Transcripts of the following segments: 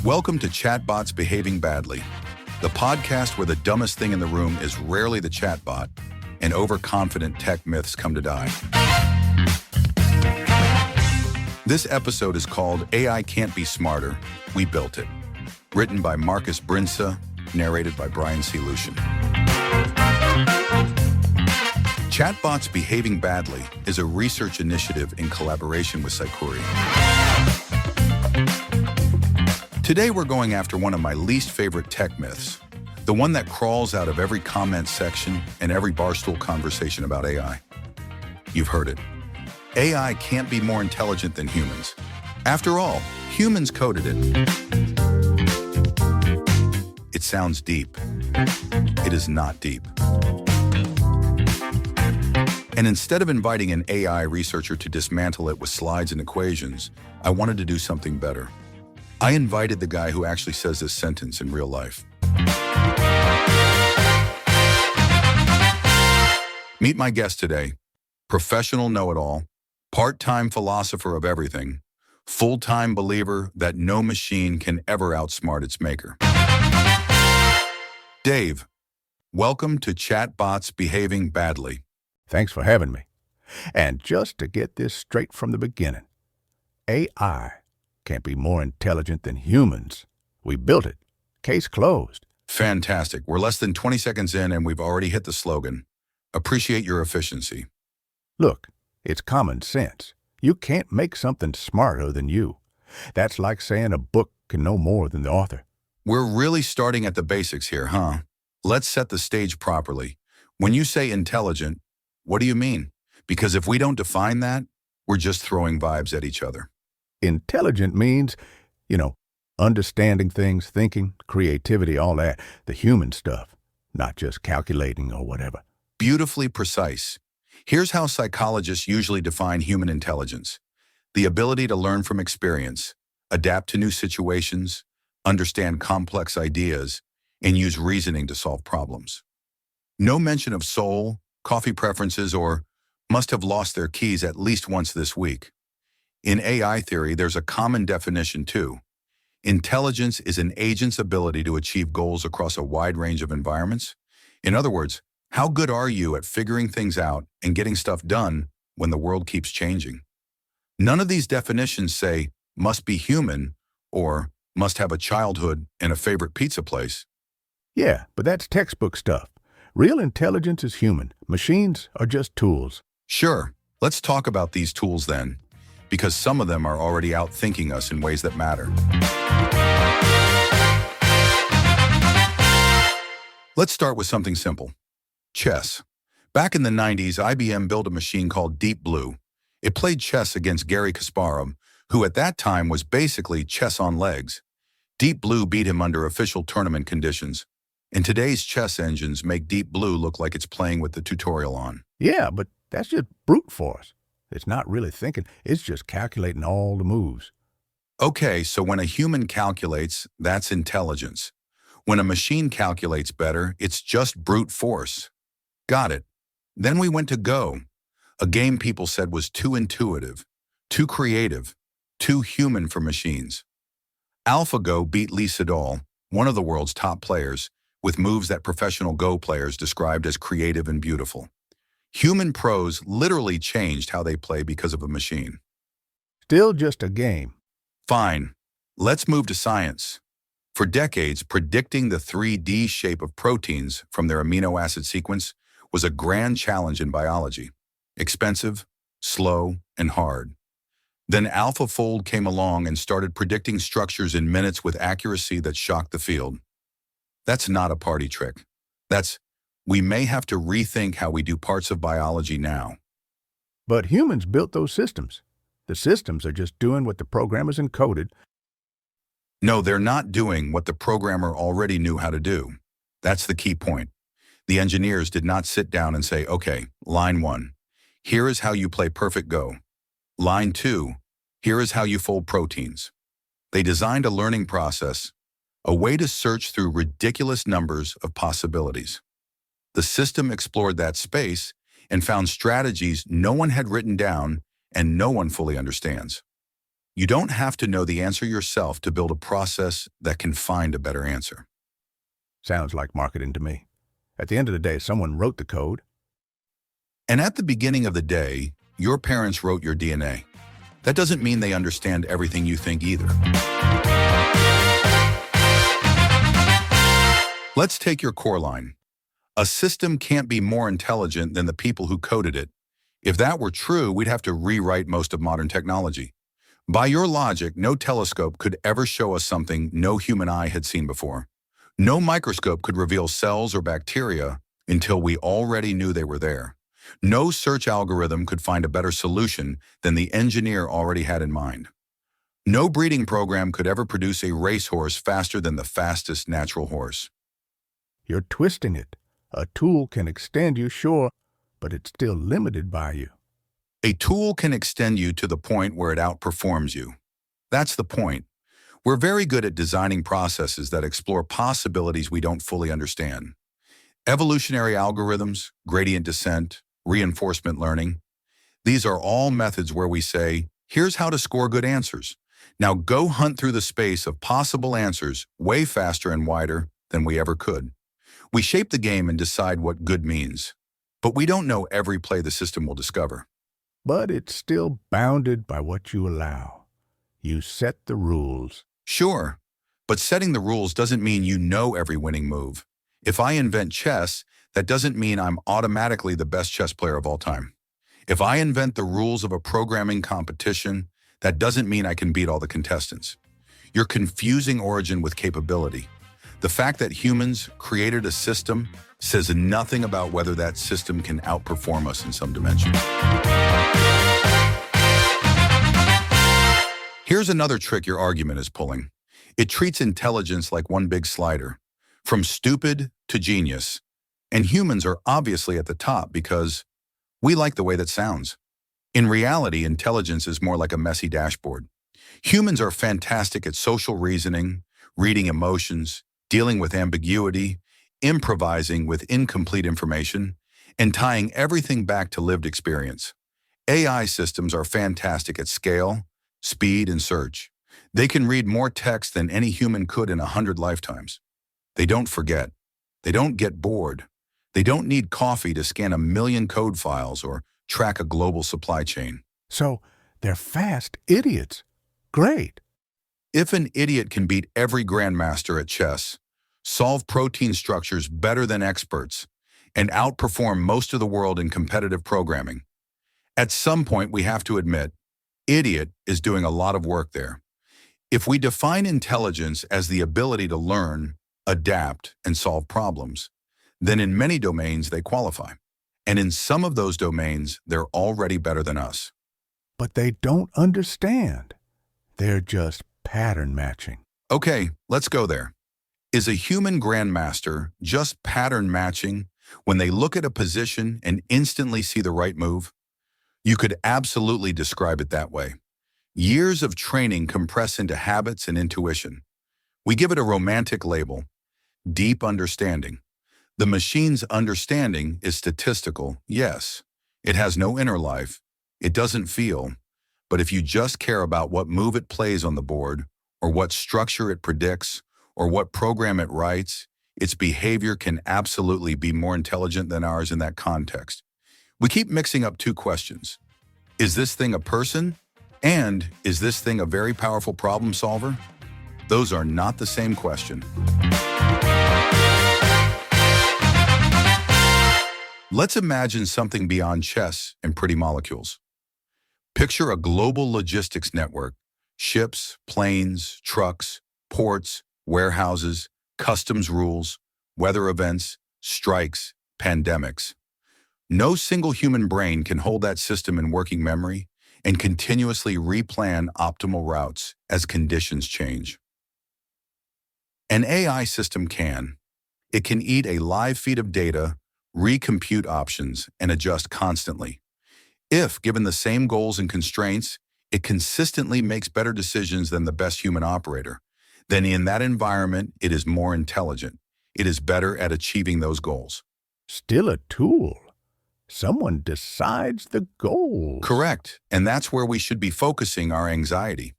Welcome to Chatbots Behaving Badly, the podcast where the dumbest thing in the room is rarely the chatbot, and overconfident tech myths come to die. This episode is called AI Can't Be Smarter, We Built It, written by Marcus Brinsa, narrated by Brian C. Lucian. Chatbots Behaving Badly is a research initiative in collaboration with Psychuri. Today we're going after one of my least favorite tech myths, the one that crawls out of every comment section and every barstool conversation about AI. You've heard it. AI can't be more intelligent than humans. After all, humans coded it. It sounds deep. It is not deep. And instead of inviting an AI researcher to dismantle it with slides and equations, I wanted to do something better. I invited the guy who actually says this sentence in real life. Meet my guest today, professional know-it-all, part-time philosopher of everything, full-time believer that no machine can ever outsmart its maker. Dave, welcome to Chatbots Behaving Badly. Thanks for having me. And just to get this straight from the beginning, AI can't be more intelligent than humans. We built it. Case closed. Fantastic. We're less than 20 seconds in and we've already hit the slogan. Appreciate your efficiency. Look, it's common sense. You can't make something smarter than you. That's like saying a book can know more than the author. We're really starting at the basics here, huh? Let's set the stage properly. When you say intelligent, what do you mean? Because if we don't define that, we're just throwing vibes at each other. Intelligent means, understanding things, thinking, creativity, all that, the human stuff, not just calculating or whatever. Beautifully precise. Here's how psychologists usually define human intelligence: the ability to learn from experience, adapt to new situations, understand complex ideas, and use reasoning to solve problems. No mention of soul, coffee preferences, or must have lost their keys at least once this week. In AI theory, there's a common definition too. Intelligence is an agent's ability to achieve goals across a wide range of environments. In other words, how good are you at figuring things out and getting stuff done when the world keeps changing? None of these definitions say must be human or must have a childhood and a favorite pizza place. Yeah, but that's textbook stuff. Real intelligence is human. Machines are just tools. Sure, let's talk about these tools then, because some of them are already outthinking us in ways that matter. Let's start with something simple. Chess. Back in the 90s, IBM built a machine called Deep Blue. It played chess against Garry Kasparov, who at that time was basically chess on legs. Deep Blue beat him under official tournament conditions, and today's chess engines make Deep Blue look like it's playing with the tutorial on. Yeah, but that's just brute force. It's not really thinking, it's just calculating all the moves. Okay, so when a human calculates, that's intelligence. When a machine calculates better, it's just brute force. Got it. Then we went to Go, a game people said was too intuitive, too creative, too human for machines. AlphaGo beat Lee Sedol, one of the world's top players, with moves that professional Go players described as creative and beautiful. Human pros literally changed how they play because of a machine. Still just a game. Fine. Let's move to science. For decades, predicting the 3D shape of proteins from their amino acid sequence was a grand challenge in biology. Expensive, slow, and hard. Then AlphaFold came along and started predicting structures in minutes with accuracy that shocked the field. That's not a party trick. We may have to rethink how we do parts of biology now. But humans built those systems. The systems are just doing what the programmers encoded. No, they're not doing what the programmer already knew how to do. That's the key point. The engineers did not sit down and say, okay, line 1, here is how you play perfect Go. Line 2, here is how you fold proteins. They designed a learning process, a way to search through ridiculous numbers of possibilities. The system explored that space and found strategies no one had written down and no one fully understands. You don't have to know the answer yourself to build a process that can find a better answer. Sounds like marketing to me. At the end of the day, someone wrote the code. And at the beginning of the day, your parents wrote your DNA. That doesn't mean they understand everything you think either. Let's take your core line. A system can't be more intelligent than the people who coded it. If that were true, we'd have to rewrite most of modern technology. By your logic, no telescope could ever show us something no human eye had seen before. No microscope could reveal cells or bacteria until we already knew they were there. No search algorithm could find a better solution than the engineer already had in mind. No breeding program could ever produce a racehorse faster than the fastest natural horse. You're twisting it. A tool can extend you, sure, but it's still limited by you. A tool can extend you to the point where it outperforms you. That's the point. We're very good at designing processes that explore possibilities we don't fully understand. Evolutionary algorithms, gradient descent, reinforcement learning. These are all methods where we say, here's how to score good answers. Now go hunt through the space of possible answers way faster and wider than we ever could. We shape the game and decide what good means, but we don't know every play the system will discover. But it's still bounded by what you allow. You set the rules. Sure, but setting the rules doesn't mean you know every winning move. If I invent chess, that doesn't mean I'm automatically the best chess player of all time. If I invent the rules of a programming competition, that doesn't mean I can beat all the contestants. You're confusing origin with capability. The fact that humans created a system says nothing about whether that system can outperform us in some dimension. Here's another trick your argument is pulling. It treats intelligence like one big slider, from stupid to genius. And humans are obviously at the top because we like the way that sounds. In reality, intelligence is more like a messy dashboard. Humans are fantastic at social reasoning, reading emotions, dealing with ambiguity, improvising with incomplete information, and tying everything back to lived experience. AI systems are fantastic at scale, speed, and search. They can read more text than any human could in 100 lifetimes. They don't forget. They don't get bored. They don't need coffee to scan 1,000,000 code files or track a global supply chain. So they're fast idiots. Great. If an idiot can beat every grandmaster at chess, solve protein structures better than experts, and outperform most of the world in competitive programming, at some point we have to admit, idiot is doing a lot of work there. If we define intelligence as the ability to learn, adapt, and solve problems, then in many domains they qualify. And in some of those domains, they're already better than us. But they don't understand. They're just pattern matching. Okay, let's go there. Is a human grandmaster just pattern matching when they look at a position and instantly see the right move? You could absolutely describe it that way. Years of training compress into habits and intuition. We give it a romantic label, deep understanding. The machine's understanding is statistical, yes. It has no inner life. It doesn't feel. But if you just care about what move it plays on the board, or what structure it predicts, or what program it writes, its behavior can absolutely be more intelligent than ours in that context. We keep mixing up two questions. Is this thing a person? And is this thing a very powerful problem solver? Those are not the same question. Let's imagine something beyond chess and pretty molecules. Picture a global logistics network: ships, planes, trucks, ports, warehouses, customs rules, weather events, strikes, pandemics. No single human brain can hold that system in working memory and continuously replan optimal routes as conditions change. An AI system can. It can eat a live feed of data, recompute options, and adjust constantly. If, given the same goals and constraints, it consistently makes better decisions than the best human operator, then in that environment, it is more intelligent. It is better at achieving those goals. Still a tool. Someone decides the goals. Correct, and that's where we should be focusing our anxiety.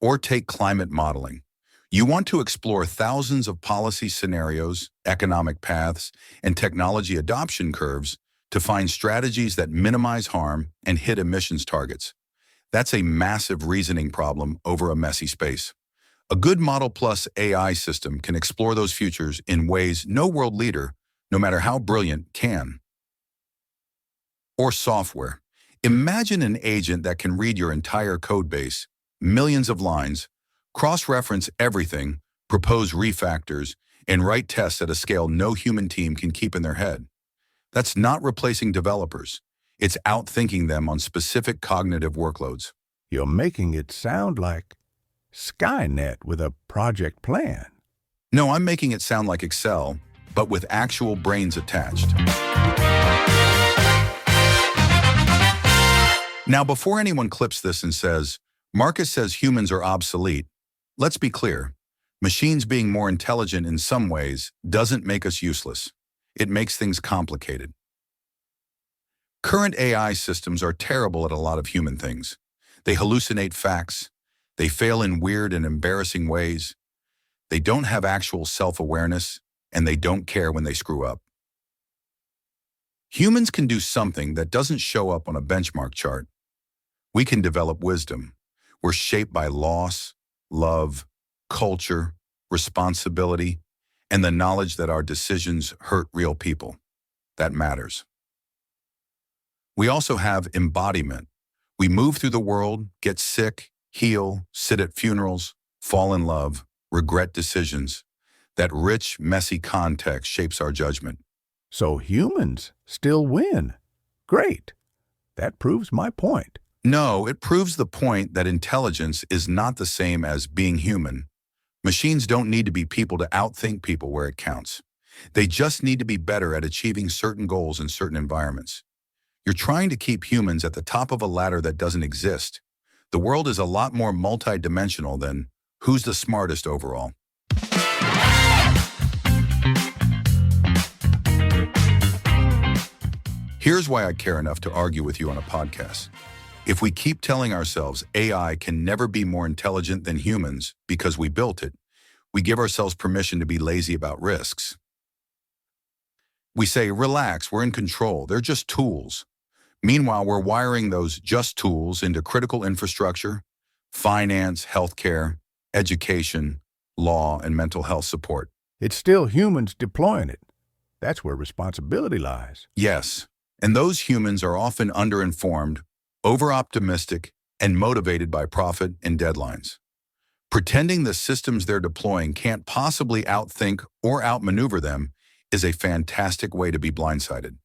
Or take climate modeling. You want to explore thousands of policy scenarios, economic paths, and technology adoption curves to find strategies that minimize harm and hit emissions targets. That's a massive reasoning problem over a messy space. A good Model Plus AI system can explore those futures in ways no world leader, no matter how brilliant, can. Or software. Imagine an agent that can read your entire code base, millions of lines, cross-reference everything, propose refactors, and write tests at a scale no human team can keep in their head. That's not replacing developers. It's outthinking them on specific cognitive workloads. You're making it sound like Skynet with a project plan. No, I'm making it sound like Excel, but with actual brains attached. Now, before anyone clips this and says, Marcus says humans are obsolete, let's be clear. Machines being more intelligent in some ways doesn't make us useless. It makes things complicated. Current AI systems are terrible at a lot of human things. They hallucinate facts. They fail in weird and embarrassing ways. They don't have actual self-awareness, and they don't care when they screw up. Humans can do something that doesn't show up on a benchmark chart. We can develop wisdom. We're shaped by loss, love, culture, responsibility, and the knowledge that our decisions hurt real people. That matters. We also have embodiment. We move through the world, get sick, heal, sit at funerals, fall in love, regret decisions. That rich, messy context shapes our judgment. So humans still win. Great. That proves my point. No, it proves the point that intelligence is not the same as being human. Machines don't need to be people to outthink people where it counts. They just need to be better at achieving certain goals in certain environments. You're trying to keep humans at the top of a ladder that doesn't exist. The world is a lot more multidimensional than who's the smartest overall. Here's why I care enough to argue with you on a podcast. If we keep telling ourselves AI can never be more intelligent than humans because we built it, we give ourselves permission to be lazy about risks. We say, relax, we're in control, they're just tools. Meanwhile, we're wiring those just tools into critical infrastructure, finance, healthcare, education, law, and mental health support. It's still humans deploying it. That's where responsibility lies. Yes, and those humans are often underinformed, over-optimistic, and motivated by profit and deadlines. Pretending the systems they're deploying can't possibly outthink or outmaneuver them is a fantastic way to be blindsided.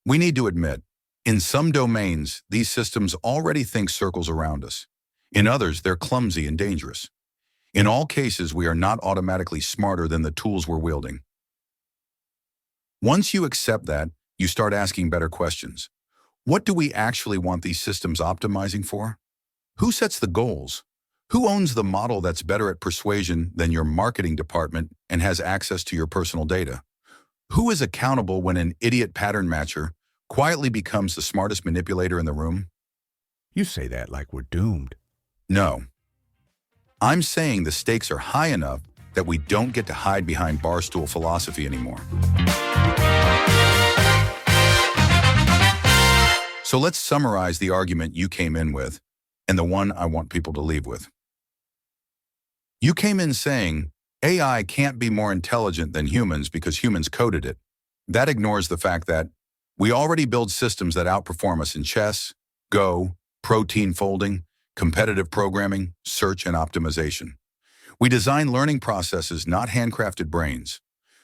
We need to admit, in some domains, these systems already think circles around us. In others, they're clumsy and dangerous. In all cases, we are not automatically smarter than the tools we're wielding. Once you accept that, you start asking better questions. What do we actually want these systems optimizing for? Who sets the goals? Who owns the model that's better at persuasion than your marketing department and has access to your personal data? Who is accountable when an idiot pattern matcher quietly becomes the smartest manipulator in the room? You say that like we're doomed. No. I'm saying the stakes are high enough that we don't get to hide behind barstool philosophy anymore. So let's summarize the argument you came in with and the one I want people to leave with. You came in saying, AI can't be more intelligent than humans because humans coded it. That ignores the fact that we already build systems that outperform us in chess, Go, protein folding, competitive programming, search, and optimization. We design learning processes, not handcrafted brains.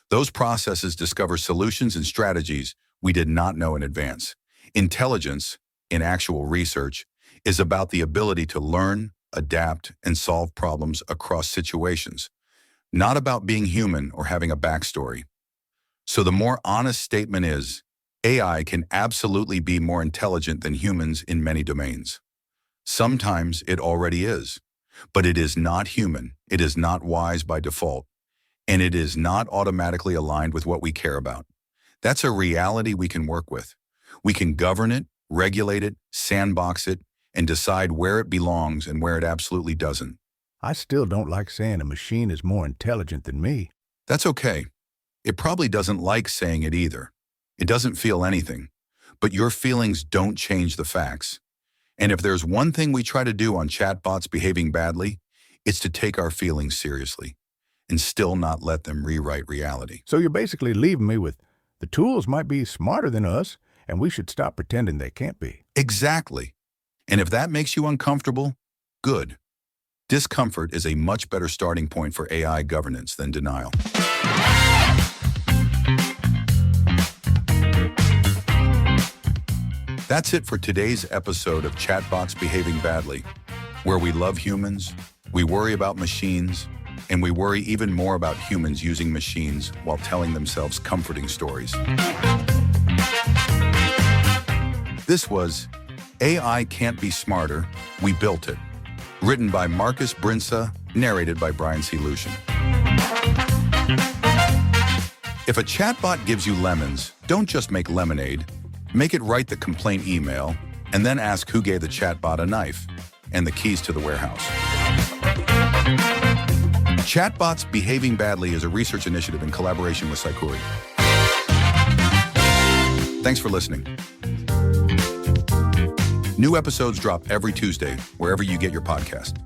Those processes discover solutions and strategies we did not know in advance. Intelligence, in actual research, is about the ability to learn, adapt, and solve problems across situations, not about being human or having a backstory. So the more honest statement is, AI can absolutely be more intelligent than humans in many domains. Sometimes it already is, but it is not human, it is not wise by default, and it is not automatically aligned with what we care about. That's a reality we can work with. We can govern it, regulate it, sandbox it, and decide where it belongs and where it absolutely doesn't. I still don't like saying a machine is more intelligent than me. That's okay. It probably doesn't like saying it either. It doesn't feel anything. But your feelings don't change the facts. And if there's one thing we try to do on chatbots behaving badly, it's to take our feelings seriously and still not let them rewrite reality. So you're basically leaving me with, the tools might be smarter than us, and we should stop pretending they can't be. Exactly. And if that makes you uncomfortable, good. Discomfort is a much better starting point for AI governance than denial. That's it for today's episode of Chatbots Behaving Badly, where we love humans, we worry about machines, and we worry even more about humans using machines while telling themselves comforting stories. This was AI Can't Be Smarter, We Built It, written by Marcus Brinsa, narrated by Brian C. Lucian. If a chatbot gives you lemons, don't just make lemonade. Make it write the complaint email, and then ask who gave the chatbot a knife and the keys to the warehouse. Chatbots Behaving Badly is a research initiative in collaboration with Saikuri. Thanks for listening. New episodes drop every Tuesday, wherever you get your podcast.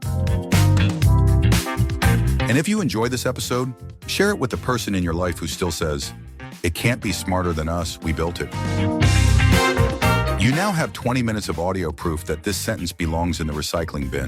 And if you enjoyed this episode, share it with the person in your life who still says, "It can't be smarter than us, we built it." You now have 20 minutes of audio proof that this sentence belongs in the recycling bin.